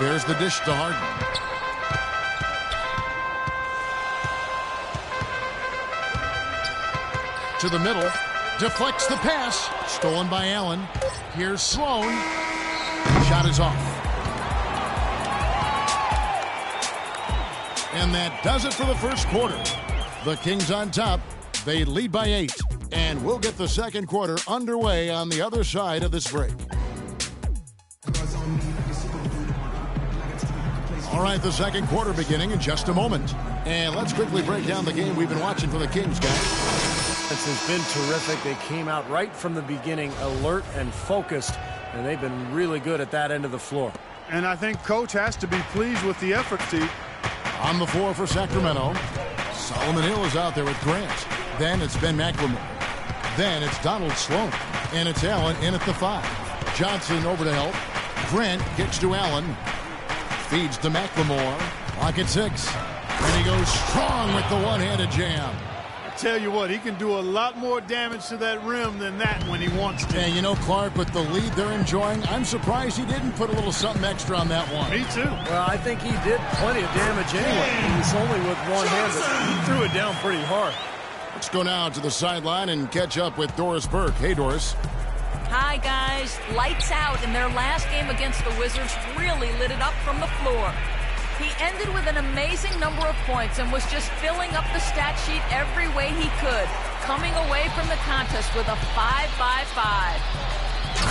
There's the dish to Harden. To the middle. Deflects the pass. Stolen by Allen. Here's Sloan. Shot is off. And that does it for the first quarter. The Kings on top. They lead by 8. And we'll get the second quarter underway on the other side of this break. All right, the second quarter beginning in just a moment. And let's quickly break down the game we've been watching for the Kings, guys. This has been terrific. They came out right from the beginning, alert and focused, and they've been really good at that end of the floor. And I think Coach has to be pleased with the effort, Steve. On the floor for Sacramento, Solomon Hill is out there with Grant. Then it's Ben McLemore. Then it's Donald Sloan. And it's Allen in at the 5. Johnson over to help. Grant gets to Allen. Feeds to McLemore. Lock at 6. And he goes strong with the one-handed jam. Tell you what, he can do a lot more damage to that rim than that when he wants to. And you know, Clark, with the lead they're enjoying, I'm surprised he didn't put a little something extra on that one. Me too. Well, I think he did plenty of damage anyway. He was only with one hand, but he threw it down pretty hard. Let's go now to the sideline and catch up with Doris Burke. Hey, Doris. Hi, guys. Lights out, and their last game against the Wizards really lit it up from the floor. He ended with an amazing number of points and was just filling up the stat sheet every way he could, coming away from the contest with a 5-by-5.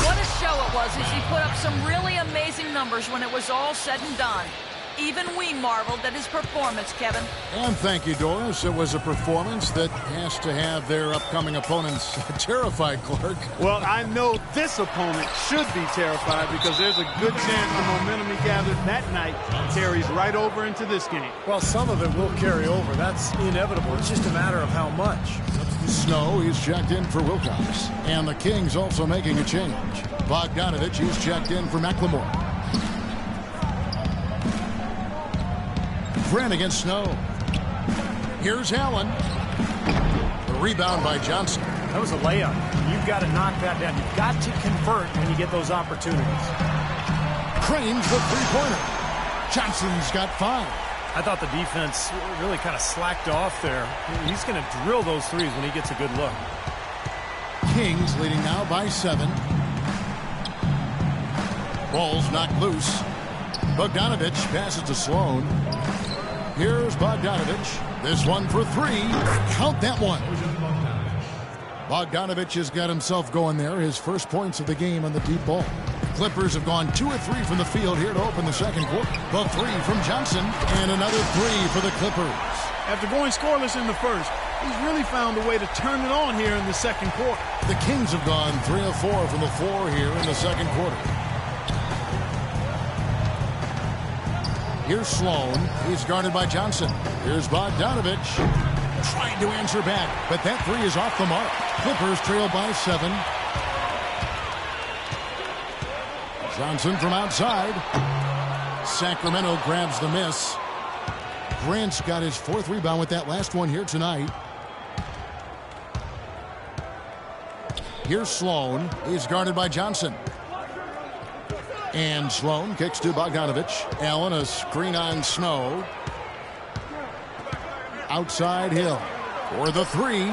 What a show it was as he put up some really amazing numbers when it was all said and done. Even we marveled at his performance, Kevin. And thank you, Doris. It was a performance that has to have their upcoming opponents terrified, Clark. Well, I know this opponent should be terrified because there's a good chance the momentum he gathered that night carries right over into this game. Well, some of it will carry over. That's inevitable. It's just a matter of how much. Snow, he's checked in for Wilcox. And the Kings also making a change. Bogdanovich, he's checked in for McLemore. Grant against Snow. Here's Allen. The rebound by Johnson. That was a layup. You've got to knock that down. You've got to convert when you get those opportunities. Cranes the three-pointer. Johnson's got 5. I thought the defense really kind of slacked off there. He's going to drill those threes when he gets a good look. Kings leading now by 7. Ball's knocked loose. Bogdanovich passes to Sloan. Here's Bogdanovich. This one for 3. Count that one. Bogdanovich has got himself going there. His first points of the game on the deep ball. Clippers have gone 2 of 3 from the field here to open the second quarter. The 3 from Johnson and another 3 for the Clippers. After going scoreless in the first, he's really found a way to turn it on here in the second quarter. The Kings have gone 3 of 4 from the floor here in the second quarter. Here's Sloan. He's guarded by Johnson. Here's Bogdanovich. Trying to answer back, but that 3 is off the mark. Clippers trail by 7. Johnson from outside. Sacramento grabs the miss. Grant's got his 4th rebound with that last one here tonight. Here's Sloan. He's guarded by Johnson. And Sloan kicks to Bogdanovich. Allen, a screen on Snow. Outside Hill for the 3.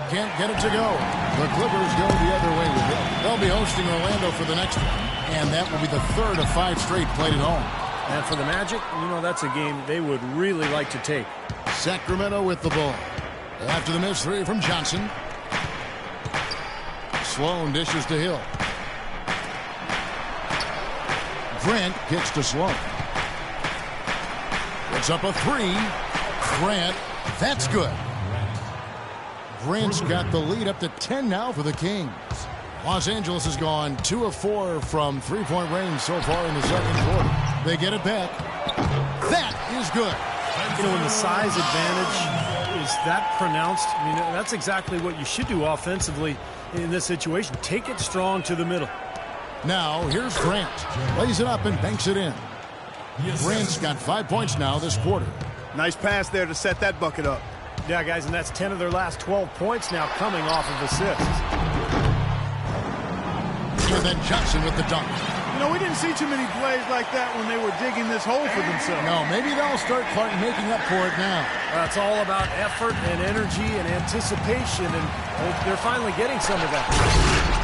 Can't get it to go. The Clippers go the other way with it. They'll be hosting Orlando for the next one. And that will be the 3rd of 5 straight played at home. And for the Magic, you know, that's a game they would really like to take. Sacramento with the ball. After the miss 3 from Johnson. Sloan dishes to Hill. Grant kicks to Sloan. It's up a 3. Grant, that's good. Grant's got the lead up to 10 now for the Kings. Los Angeles has gone 2 of 4 from three-point range so far in the second quarter. They get it back. That is good. You know, when the size advantage is that pronounced, I mean, that's exactly what you should do offensively in this situation. Take it strong to the middle. Now, here's Grant. Lays it up and banks it in. Grant's got 5 points now this quarter. Nice pass there to set that bucket up. Yeah, guys, and that's 10 of their last 12 points now coming off of assists. And then Johnson with the dunk. You know, we didn't see too many plays like that when they were digging this hole for themselves. No, maybe they'll start making up for it now. It's all about effort and energy and anticipation, and they're finally getting some of that.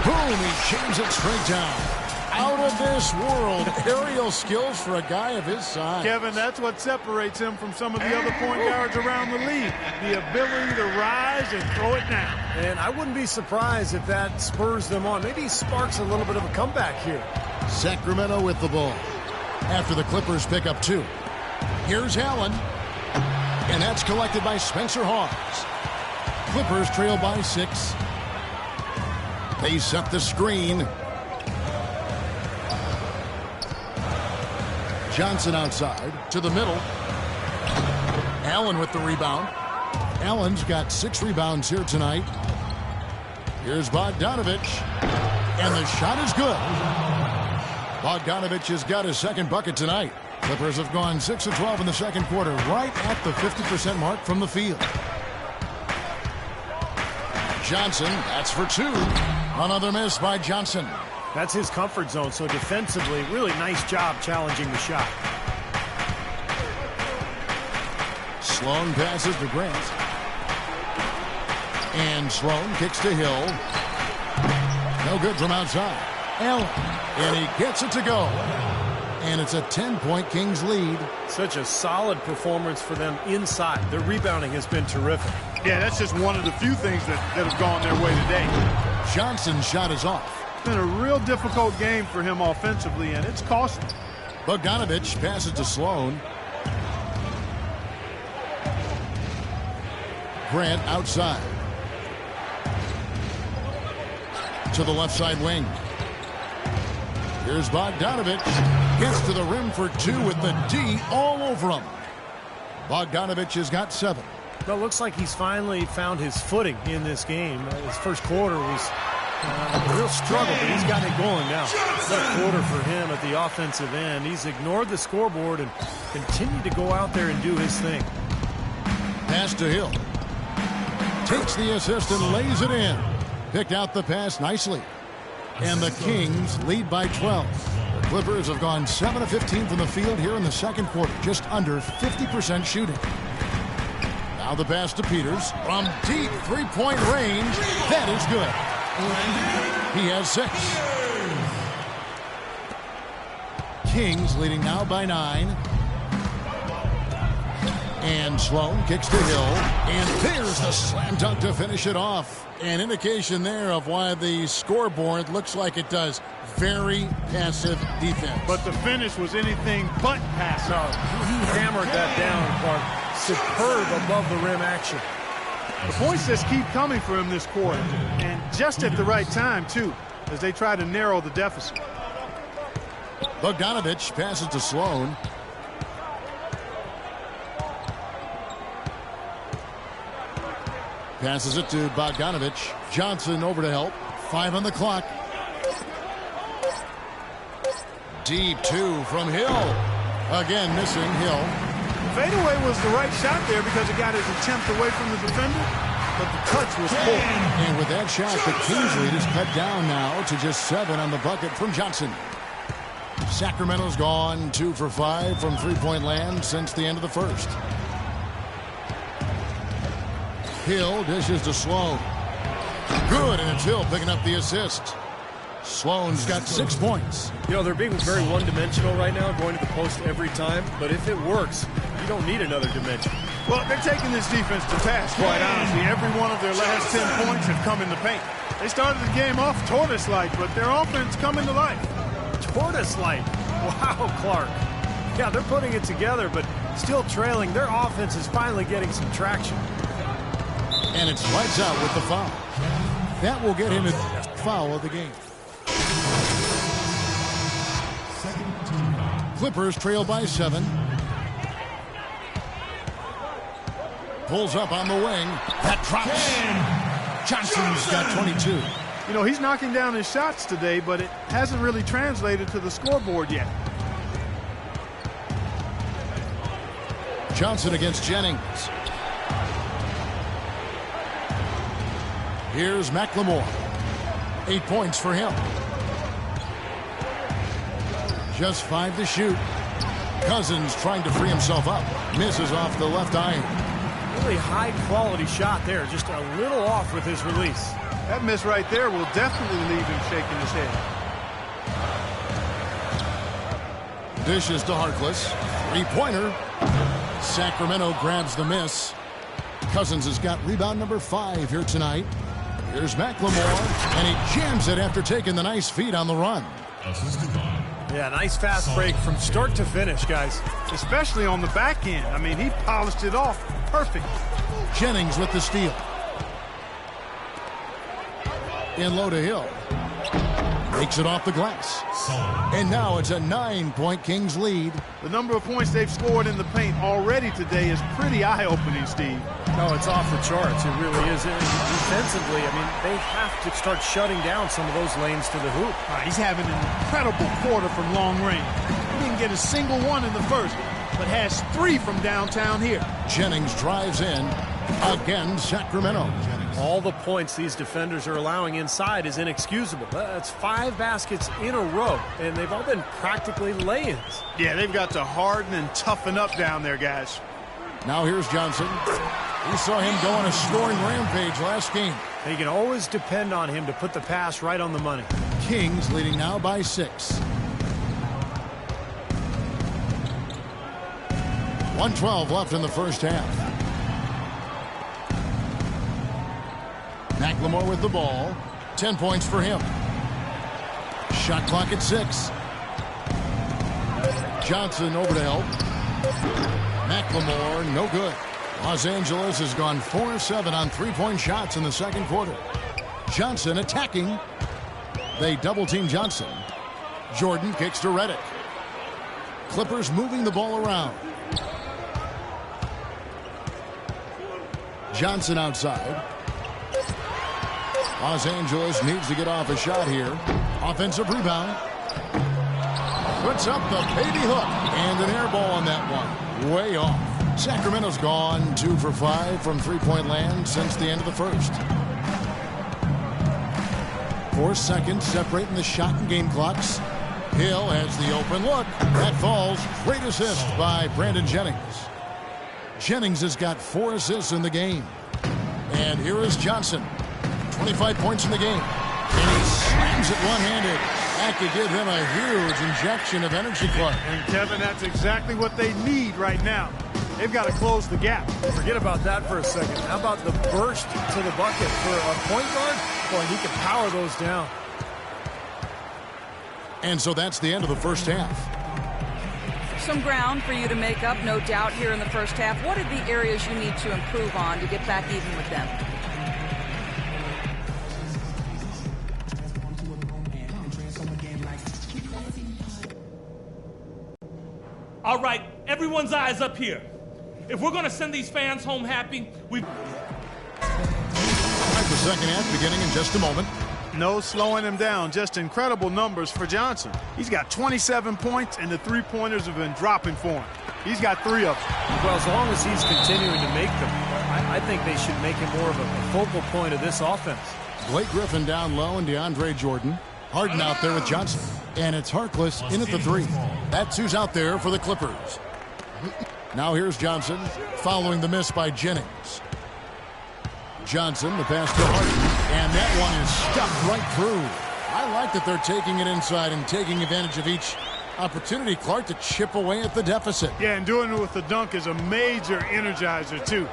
Boom, he jams it straight down. Out of this world, aerial skills for a guy of his size. Kevin, that's what separates him from some of the other point guards around the league. The ability to rise and throw it down. And I wouldn't be surprised if that spurs them on. Maybe sparks a little bit of a comeback here. Sacramento with the ball. After the Clippers pick up 2. Here's Allen. And that's collected by Spencer Hawes. Clippers trail by 6. They set the screen. Johnson outside to the middle. Allen with the rebound. Allen's got 6 rebounds here tonight. Here's Bogdanovich. And the shot is good. Bogdanovich has got his second bucket tonight. Clippers have gone 6 of 12 in the second quarter, right at the 50% mark from the field. Johnson, that's for 2. Another miss by Johnson. That's his comfort zone, so defensively, really nice job challenging the shot. Sloan passes to Grant. And Sloan kicks to Hill. No good from outside. Allen, and he gets it to go. And it's a 10-point Kings lead. Such a solid performance for them inside. Their rebounding has been terrific. Yeah, that's just one of the few things that have gone their way today. Johnson's shot is off. It's been a real difficult game for him offensively, and it's costly. Bogdanovich passes to Sloan. Grant outside. To the left side wing. Here's Bogdanovich. Gets to the rim for 2 with the D all over him. Bogdanovich has got 7. Well, it looks like he's finally found his footing in this game. His first quarter was a real struggle, but he's gotten it going now. That quarter for him at the offensive end. He's ignored the scoreboard and continued to go out there and do his thing. Pass to Hill. Takes the assist and lays it in. Picked out the pass nicely. And the Kings lead by 12. The Clippers have gone 7 of 15 from the field here in the second quarter. Just under 50% shooting. Now the pass to Peters. From deep three-point range. That is good. He has 6. Kings leading now by 9. And Sloan kicks to Hill. And there's the slam dunk to finish it off. An indication there of why the scoreboard looks like it does. Very passive defense. But the finish was anything but passive. No, he hammered that down, Clark. Superb above the rim action. The points just keep coming for him this quarter. And just at the right time, too, as they try to narrow the deficit. Bogdanovich passes to Sloan. Passes it to Bogdanovich. Johnson over to help. 5 on the clock. Deep 2 from Hill. Again missing Hill. Fadeaway was the right shot there because it got his attempt away from the defender, but the touch was poor. And with that shot, the Kings lead is cut down now to just 7 on the bucket from Johnson. Sacramento's gone 2 for 5 from three-point land since the end of the first. Hill dishes to Sloan. Good, and it's Hill picking up the assist. Sloan's got 6 points. You know, they're being very one-dimensional right now, going to the post every time. But if it works, you don't need another dimension. Well, they're taking this defense to task, quite honestly. Every one of their last 10 points have come in the paint. They started the game off tortoise-like, but their offense coming to life. Tortoise-like? Wow, Clark. Yeah, they're putting it together, but still trailing. Their offense is finally getting some traction. And it's lights out with the foul. That will get him his foul of the game. Clippers trail by 7. Pulls up on the wing. That drops. Johnson's got 22. You know, he's knocking down his shots today, but it hasn't really translated to the scoreboard yet. Johnson against Jennings. Here's McLemore. 8 points for him. Just 5 to shoot. Cousins trying to free himself up. Misses off the left iron. Really high-quality shot there. Just a little off with his release. That miss right there will definitely leave him shaking his head. Dishes to Harkless. Three-pointer. Sacramento grabs the miss. Cousins has got rebound number 5 here tonight. Here's McLemore, and he jams it after taking the nice feed on the run. Yeah, nice fast break from start to finish, guys. Especially on the back end. I mean, he polished it off perfect. Jennings with the steal. In low to Hill. Makes it off the glass. And now it's a 9-point Kings lead. The number of points they've scored in the paint already today is pretty eye-opening, Steve. No, it's off the charts. It really is. Defensively, I mean, they have to start shutting down some of those lanes to the hoop. He's having an incredible quarter from long range. He didn't get a single one in the first, but has 3 from downtown here. Jennings drives in. Again, Sacramento. All the points these defenders are allowing inside is inexcusable. That's 5 baskets in a row, and they've all been practically lay-ins. Yeah, they've got to harden and toughen up down there, guys. Now here's Johnson. We saw him go on a scoring rampage last game. You can always depend on him to put the pass right on the money. Kings leading now by 6. 1:12 left in the first half. McLemore with the ball. 10 points for him. Shot clock at 6. Johnson over to help. McLemore, no good. Los Angeles has gone 4-7 on three-point shots in the second quarter. Johnson attacking. They double-team Johnson. Jordan kicks to Redick. Clippers moving the ball around. Johnson outside. Los Angeles needs to get off a shot here. Offensive rebound. Puts up the baby hook. And an air ball on that one. Way off. Sacramento's gone 2 for 5 from three-point land since the end of the first. 4 seconds separating the shot and game clocks. Hill has the open look. That falls. Great assist by Brandon Jennings. Jennings has got 4 assists in the game. And here is Johnson. 25 points in the game. And he slams it one-handed. That could give him a huge injection of energy, Clark. And, Kevin, that's exactly what they need right now. They've got to close the gap. Forget about that for a second. How about the burst to the bucket for a point guard? Boy, he can power those down. And so that's the end of the first half. Some ground for you to make up, no doubt, here in the first half. What are the areas you need to improve on to get back even with them? All right, everyone's eyes up here. If we're going to send these fans home happy, The second half beginning in just a moment. No slowing him down. Just incredible numbers for Johnson. He's got 27 points, and the three-pointers have been dropping for him. He's got 3 of them. Well, as long as he's continuing to make them, I think they should make him more of a focal point of this offense. Blake Griffin down low and DeAndre Jordan. Harden out there with Johnson. And it's Harkless in at the 3. That's who's out there for the Clippers. Now here's Johnson following the miss by Jennings. Johnson, the pass to Harden. And that one is stuck right through. I like that they're taking it inside and taking advantage of each opportunity, Clark, to chip away at the deficit. Yeah, and doing it with the dunk is a major energizer, too.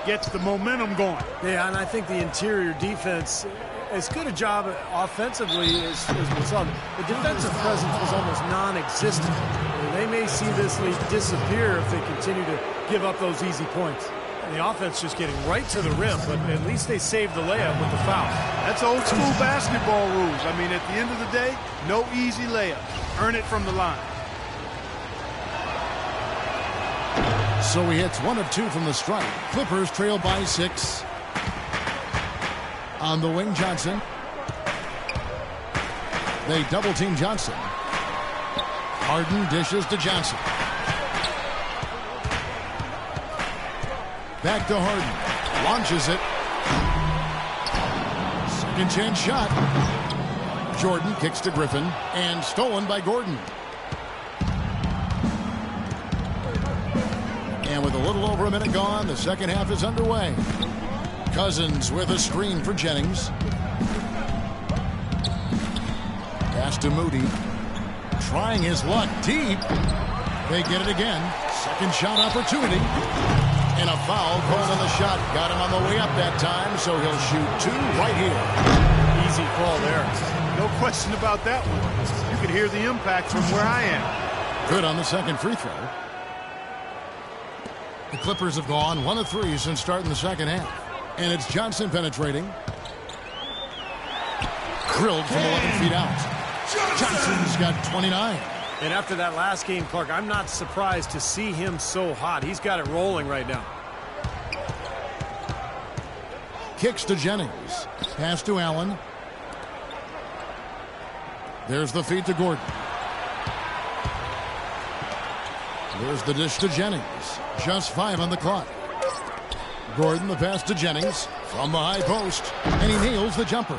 Gets the momentum going. Yeah, and I think the interior defense, as good a job offensively as we saw, the defensive presence was almost non-existent. They may see this lead disappear if they continue to give up those easy points. And the offense just getting right to the rim, but at least they saved the layup with the foul. That's old school basketball rules. I mean, at the end of the day, no easy layup. Earn it from the line. So he hits 1 of 2 from the strike. Clippers trail by 6. On the wing, Johnson. They double-team Johnson. Harden dishes to Johnson. Back to Harden. Launches it. Second chance shot. Jordan kicks to Griffin. And stolen by Gordon. And with a little over a minute gone, the second half is underway. Cousins with a screen for Jennings. Pass to Moody. Trying his luck deep. They get it again. Second shot opportunity. And a foul called on the shot. Got him on the way up that time, so he'll shoot 2 right here. Easy call there. No question about that one. You could hear the impact from where I am. Good on the second free throw. The Clippers have gone 1 of 3 since starting the second half. And it's Johnson penetrating. Drilled from 11 feet out. Johnson's got 29. And after that last game, Clark, I'm not surprised to see him so hot. He's got it rolling right now. Kicks to Jennings. Pass to Allen. There's the feed to Gordon. There's the dish to Jennings. Just 5 on the clock. Gordon, the pass to Jennings from the high post. And he nails the jumper.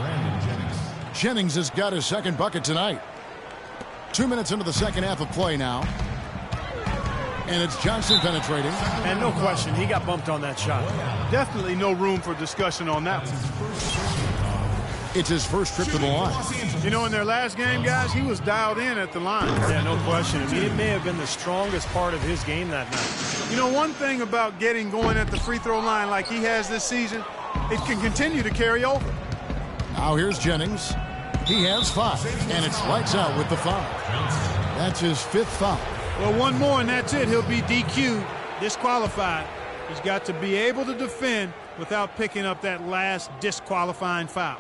Jennings has got his second bucket tonight. 2 minutes into the second half of play now. And it's Johnson penetrating. And no question, he got bumped on that shot. Definitely no room for discussion on that one. It's his first trip to the line. You know, in their last game, guys, he was dialed in at the line. Yeah, no question. I mean, it may have been the strongest part of his game that night. You know, one thing about getting going at the free throw line like he has this season, it can continue to carry over. Now here's Jennings. He has 5, and it's lights out with the foul. That's his 5th foul. Well, one more, and that's it. He'll be DQ'd, disqualified. He's got to be able to defend without picking up that last disqualifying foul.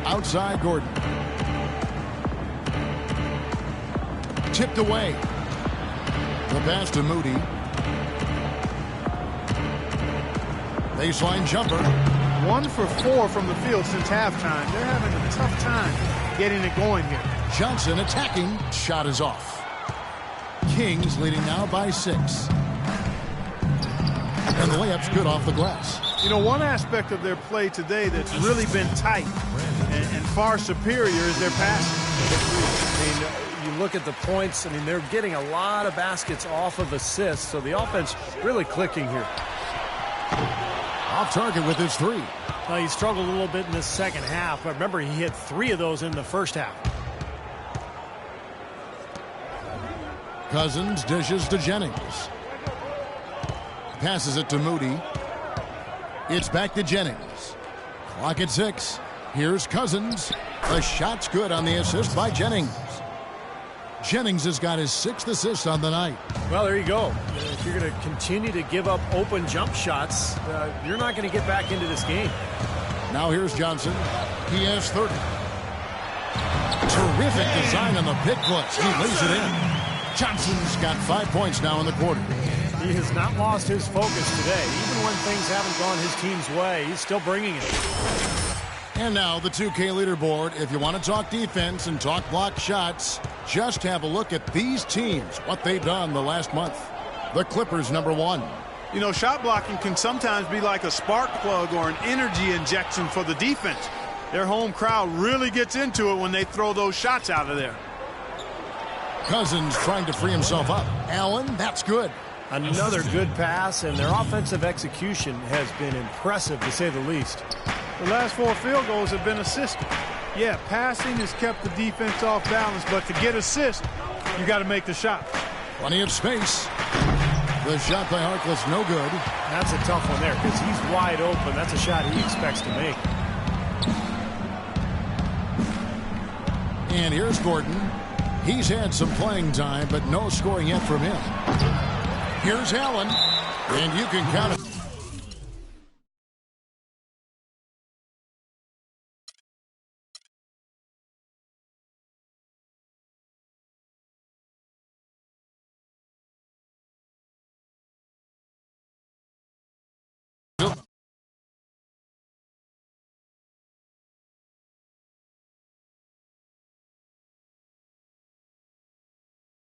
Outside Gordon. Tipped away. The pass to Moody. Baseline jumper. 1 for 4 from the field since halftime. They're having a tough time getting it going here. Johnson attacking. Shot is off. Kings leading now by 6. And the layup's good off the glass. You know, one aspect of their play today that's really been tight and far superior is their passing. I mean, you look at the points, I mean, they're getting a lot of baskets off of assists, so the offense really clicking here. Off target with his 3. He struggled a little bit in the second half, but remember, he hit 3 of those in the first half. Cousins dishes to Jennings. Passes it to Moody. It's back to Jennings. Clock at 6. Here's Cousins. The shot's good on the assist by Jennings. Jennings has got his 6th assist on the night. Well, there you go. If you're going to continue to give up open jump shots, you're not going to get back into this game. Now here's Johnson. He has 30. Terrific design on the pick plus. He lays it in. Johnson's got 5 points now in the quarter. He has not lost his focus today. Even when things haven't gone his team's way, he's still bringing it. And now the 2K leaderboard. If you want to talk defense and talk block shots, just have a look at these teams, what they've done the last month. The Clippers, number 1. You know, shot blocking can sometimes be like a spark plug or an energy injection for the defense. Their home crowd really gets into it when they throw those shots out of there. Cousins trying to free himself up. Allen, that's good. Another good pass, and their offensive execution has been impressive, to say the least. The last 4 field goals have been assisted. Yeah, passing has kept the defense off balance, but to get assists, you got to make the shot. Plenty of space. The shot by Harkless, no good. That's a tough one there because he's wide open. That's a shot he expects to make. And here's Gordon. He's had some playing time, but no scoring yet from him. Here's Allen, and you can count it.